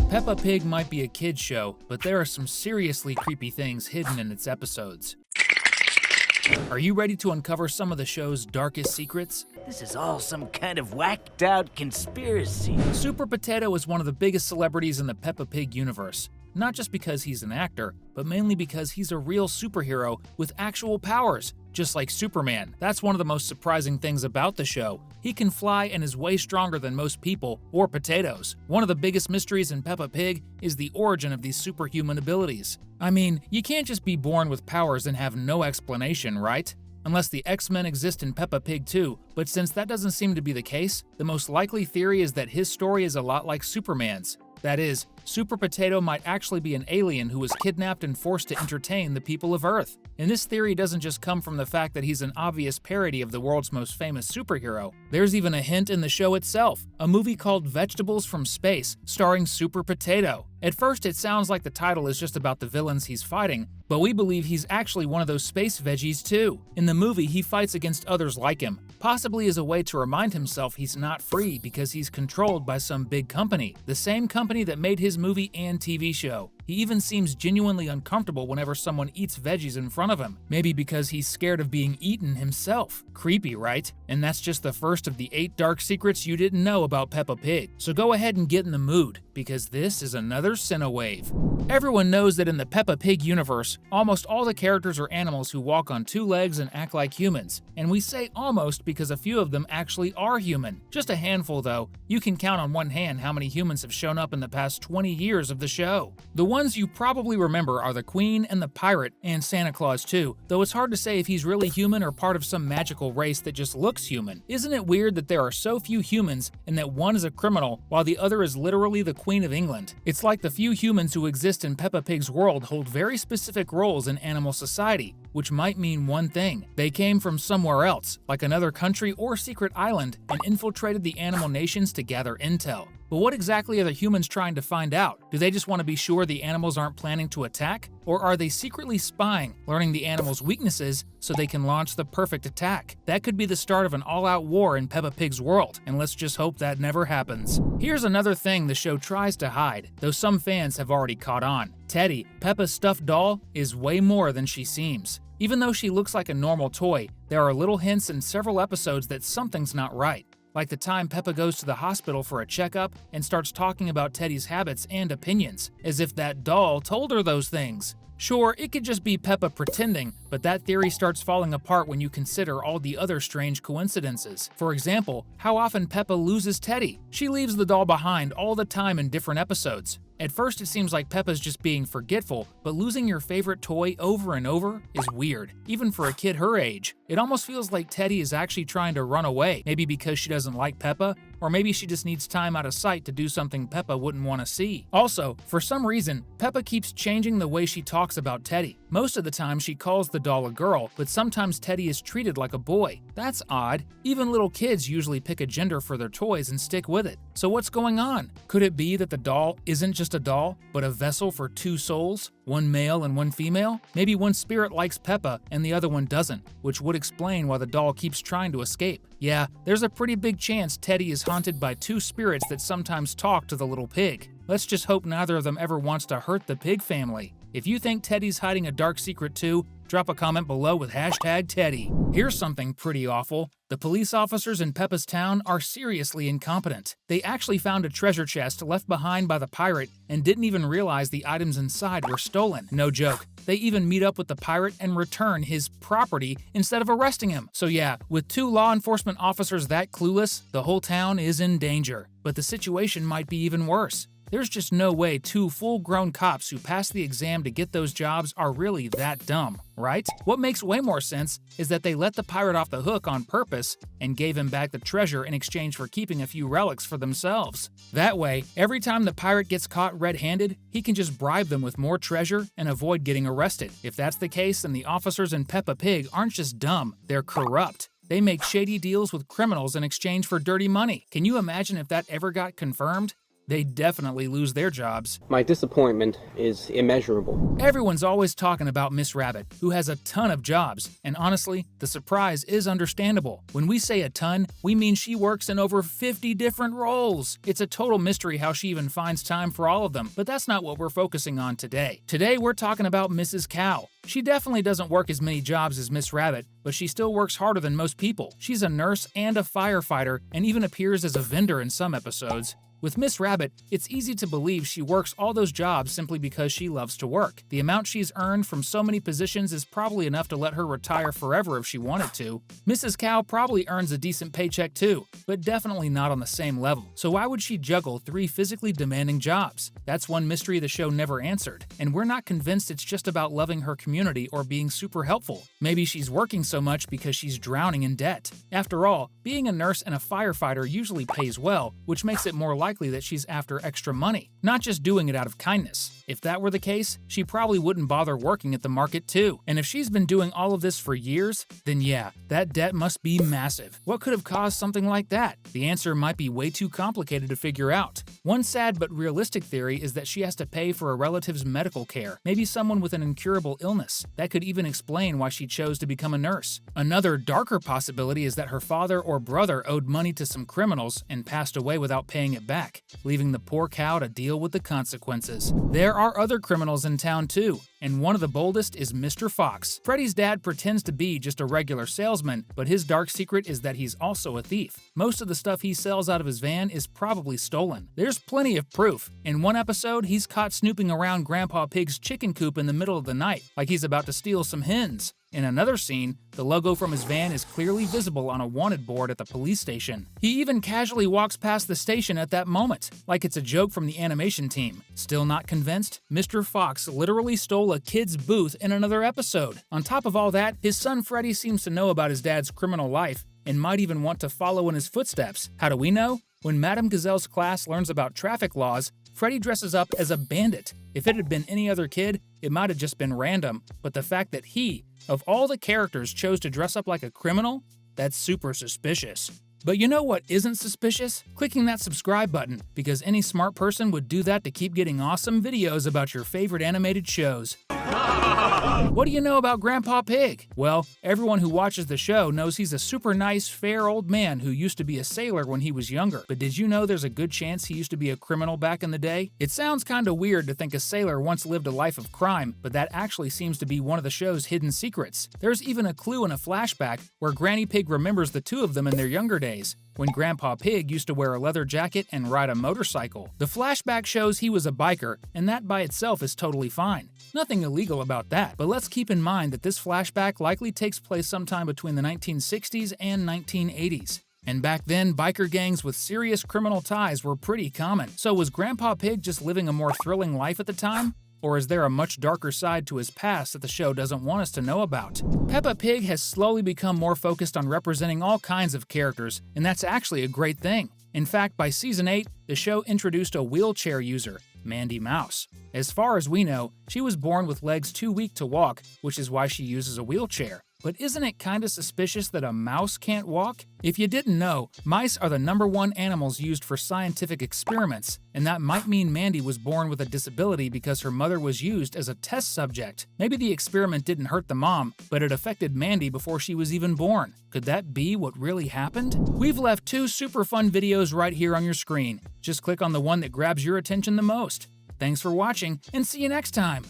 Peppa Pig might be a kid's show, but there are some seriously creepy things hidden in its episodes. Are you ready to uncover some of the show's darkest secrets? This is all some kind of whacked out conspiracy. Super Potato is one of the biggest celebrities in the Peppa Pig universe. Not just because he's an actor, but mainly because he's a real superhero with actual powers, just like Superman. That's one of the most surprising things about the show. He can fly and is way stronger than most people or potatoes. One of the biggest mysteries in Peppa Pig is the origin of these superhuman abilities. I mean, you can't just be born with powers and have no explanation, right? Unless the X-Men exist in Peppa Pig too, but since that doesn't seem to be the case, the most likely theory is that his story is a lot like Superman's. That is, Super Potato might actually be an alien who was kidnapped and forced to entertain the people of Earth. And this theory doesn't just come from the fact that he's an obvious parody of the world's most famous superhero. There's even a hint in the show itself, a movie called Vegetables from Space, starring Super Potato. At first, it sounds like the title is just about the villains he's fighting, but we believe he's actually one of those space veggies too. In the movie, he fights against others like him, possibly as a way to remind himself he's not free because he's controlled by some big company, the same company that made his movie and TV show. He even seems genuinely uncomfortable whenever someone eats veggies in front of him, maybe because he's scared of being eaten himself. Creepy, right? And that's just the first of the 8 dark secrets you didn't know about Peppa Pig. So go ahead and get in the mood, because this is another Cinewave. Everyone knows that in the Peppa Pig universe, almost all the characters are animals who walk on 2 legs and act like humans. And we say almost because a few of them actually are human. Just a handful though. You can count on one hand how many humans have shown up in the past 20 years of the show. The ones you probably remember are the Queen and the Pirate, and Santa Claus too, though it's hard to say if he's really human or part of some magical race that just looks human. Isn't it weird that there are so few humans and that one is a criminal while the other is literally the Queen of England? It's like the few humans who exist in Peppa Pig's world hold very specific roles in animal society, which might mean one thing. They came from somewhere else, like another country or secret island, and infiltrated the animal nations to gather intel. But what exactly are the humans trying to find out? Do they just want to be sure the animals aren't planning to attack? Or are they secretly spying, learning the animals' weaknesses so they can launch the perfect attack? That could be the start of an all-out war in Peppa Pig's world, and let's just hope that never happens. Here's another thing the show tries to hide, though some fans have already caught on. Teddy, Peppa's stuffed doll, is way more than she seems. Even though she looks like a normal toy, there are little hints in several episodes that something's not right. Like the time Peppa goes to the hospital for a checkup and starts talking about Teddy's habits and opinions, as if that doll told her those things. Sure, it could just be Peppa pretending, but that theory starts falling apart when you consider all the other strange coincidences. For example, how often Peppa loses Teddy. She leaves the doll behind all the time in different episodes. At first it seems like Peppa's just being forgetful, but losing your favorite toy over and over is weird, even for a kid her age. It almost feels like Teddy is actually trying to run away, maybe because she doesn't like Peppa, or maybe she just needs time out of sight to do something Peppa wouldn't want to see. Also, for some reason, Peppa keeps changing the way she talks about Teddy. Most of the time she calls the doll a girl, but sometimes Teddy is treated like a boy. That's odd. Even little kids usually pick a gender for their toys and stick with it. So what's going on? Could it be that the doll isn't just a doll, but a vessel for 2 souls? One male and one female? Maybe one spirit likes Peppa and the other one doesn't, which would explain why the doll keeps trying to escape. Yeah, there's a pretty big chance Teddy is haunted by 2 spirits that sometimes talk to the little pig. Let's just hope neither of them ever wants to hurt the pig family. If you think Teddy's hiding a dark secret too, drop a comment below with #Teddy. Here's something pretty awful. The police officers in Peppa's town are seriously incompetent. They actually found a treasure chest left behind by the pirate and didn't even realize the items inside were stolen. No joke. They even meet up with the pirate and return his property instead of arresting him. So yeah, with 2 law enforcement officers that clueless, the whole town is in danger. But the situation might be even worse. There's just no way 2 full-grown cops who passed the exam to get those jobs are really that dumb, right? What makes way more sense is that they let the pirate off the hook on purpose and gave him back the treasure in exchange for keeping a few relics for themselves. That way, every time the pirate gets caught red-handed, he can just bribe them with more treasure and avoid getting arrested. If that's the case, then the officers in Peppa Pig aren't just dumb, they're corrupt. They make shady deals with criminals in exchange for dirty money. Can you imagine if that ever got confirmed? they definitely lose their jobs. My disappointment is immeasurable. Everyone's always talking about Miss Rabbit, who has a ton of jobs, and honestly, the surprise is understandable. When we say a ton, we mean she works in over 50 different roles. It's a total mystery how she even finds time for all of them, but that's not what we're focusing on today. Today, we're talking about Mrs. Cow. She definitely doesn't work as many jobs as Miss Rabbit, but she still works harder than most people. She's a nurse and a firefighter, and even appears as a vendor in some episodes. With Miss Rabbit, it's easy to believe she works all those jobs simply because she loves to work. The amount she's earned from so many positions is probably enough to let her retire forever if she wanted to. Mrs. Cow probably earns a decent paycheck too, but definitely not on the same level. So why would she juggle 3 physically demanding jobs? That's one mystery the show never answered, and we're not convinced it's just about loving her community or being super helpful. Maybe she's working so much because she's drowning in debt. After all, being a nurse and a firefighter usually pays well, which makes it more likely that she's after extra money, not just doing it out of kindness. If that were the case, she probably wouldn't bother working at the market too. And if she's been doing all of this for years, then yeah, that debt must be massive. What could have caused something like that? The answer might be way too complicated to figure out. One sad but realistic theory is that she has to pay for a relative's medical care, maybe someone with an incurable illness. That could even explain why she chose to become a nurse. Another darker possibility is that her father or brother owed money to some criminals and passed away without paying it back, leaving the poor cow to deal with the consequences. There are other criminals in town too, and one of the boldest is Mr. Fox. Freddy's dad pretends to be just a regular salesman, but his dark secret is that he's also a thief. Most of the stuff he sells out of his van is probably stolen. There's plenty of proof. In one episode, he's caught snooping around Grandpa Pig's chicken coop in the middle of the night, like he's about to steal some hens. In another scene, the logo from his van is clearly visible on a wanted board at the police station. He even casually walks past the station at that moment, like it's a joke from the animation team. Still not convinced? Mr. Fox literally stole a kid's booth in another episode. On top of all that, his son Freddy seems to know about his dad's criminal life and might even want to follow in his footsteps. How do we know? When Madame Gazelle's class learns about traffic laws, Freddy dresses up as a bandit. If it had been any other kid, it might have just been random, but the fact that he, of all the characters, chose to dress up like a criminal, that's super suspicious. But you know what isn't suspicious? Clicking that subscribe button, because any smart person would do that to keep getting awesome videos about your favorite animated shows. What do you know about Grandpa Pig? Well, everyone who watches the show knows he's a super nice, fair old man who used to be a sailor when he was younger. But did you know there's a good chance he used to be a criminal back in the day? It sounds kinda weird to think a sailor once lived a life of crime, but that actually seems to be one of the show's hidden secrets. There's even a clue in a flashback where Granny Pig remembers the two of them in their younger days, when Grandpa Pig used to wear a leather jacket and ride a motorcycle. The flashback shows he was a biker, and that by itself is totally fine. Nothing illegal about that, but let's keep in mind that this flashback likely takes place sometime between the 1960s and 1980s. And back then, biker gangs with serious criminal ties were pretty common. So was Grandpa Pig just living a more thrilling life at the time? Or is there a much darker side to his past that the show doesn't want us to know about? Peppa Pig has slowly become more focused on representing all kinds of characters, and that's actually a great thing. In fact, by season 8, the show introduced a wheelchair user, Mandy Mouse. As far as we know, she was born with legs too weak to walk, which is why she uses a wheelchair. But isn't it kinda suspicious that a mouse can't walk? If you didn't know, mice are the #1 animals used for scientific experiments, and that might mean Mandy was born with a disability because her mother was used as a test subject. Maybe the experiment didn't hurt the mom, but it affected Mandy before she was even born. Could that be what really happened? We've left 2 super fun videos right here on your screen. Just click on the one that grabs your attention the most. Thanks for watching, and see you next time!